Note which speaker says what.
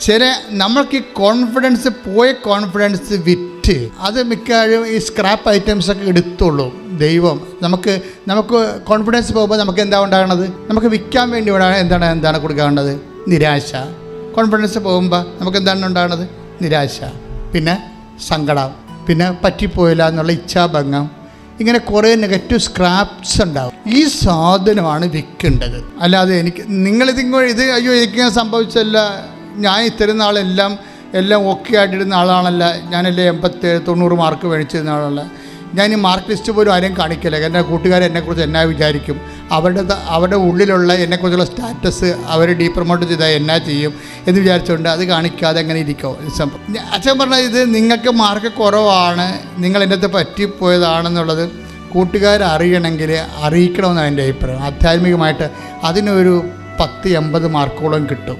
Speaker 1: ചില നമ്മൾക്ക് ഈ കോൺഫിഡൻസ് വിറ്റ് അത് മിക്കവാറും ഈ സ്ക്രാപ്പ് ഐറ്റംസൊക്കെ എടുത്തുള്ളൂ ദൈവം. നമുക്ക് കോൺഫിഡൻസ് പോകുമ്പോൾ നമുക്ക് എന്താ ഉണ്ടാകണത്? നമുക്ക് വിൽക്കാൻ വേണ്ടി എന്താണ് കൊടുക്കാനുള്ളത്? നിരാശ. കോൺഫിഡൻസ് പോകുമ്പോൾ നമുക്ക് എന്താണ് ഉണ്ടാകുന്നത്? നിരാശ, പിന്നെ സങ്കടം, പിന്നെ പറ്റിപ്പോയില്ല എന്നുള്ള ഇച്ഛാഭംഗം, ഇങ്ങനെ കുറേ നെഗറ്റീവ് സ്ക്രാപ്സ് ഉണ്ടാവും. ഈ സാധനമാണ് വിൽക്കേണ്ടത്. അല്ലാതെ ഇത് അയ്യോ എനിക്കിങ്ങനെ സംഭവിച്ചല്ല, ഞാൻ ഇത്തരം നാളെല്ലാം ഓക്കെ ആയിട്ടിരുന്ന ആളാണല്ല, ഞാനെല്ലാം 87-90 മാർക്ക് മേടിച്ചിരുന്ന ആളല്ല. ഞാൻ ഈ മാർക്ക് ലിസ്റ്റ് പോലും ആരെയും കാണിക്കില്ല. എൻ്റെ കൂട്ടുകാർ എന്നെക്കുറിച്ച് എന്നാ വിചാരിക്കും, അവരുടെ ഉള്ളിലുള്ള എന്നെക്കുറിച്ചുള്ള സ്റ്റാറ്റസ് അവർ ഡീപ്രമോട്ട് ചെയ്താൽ എന്നാ ചെയ്യും എന്ന് വിചാരിച്ചുകൊണ്ട് അത് കാണിക്കാതെ അങ്ങനെ ഇരിക്കും. അച്ഛൻ പറഞ്ഞാൽ ഇത് നിങ്ങൾക്ക് മാർക്ക് കുറവാണ്, നിങ്ങൾ എൻ്റെ അടുത്ത് പറ്റിപ്പോയതാണെന്നുള്ളത് കൂട്ടുകാരറിയണമെങ്കിൽ അറിയിക്കണമെന്നാണ് എൻ്റെ അഭിപ്രായം. ആധ്യാത്മികമായിട്ട് അതിനൊരു 10-80 മാർക്കോളം കിട്ടും.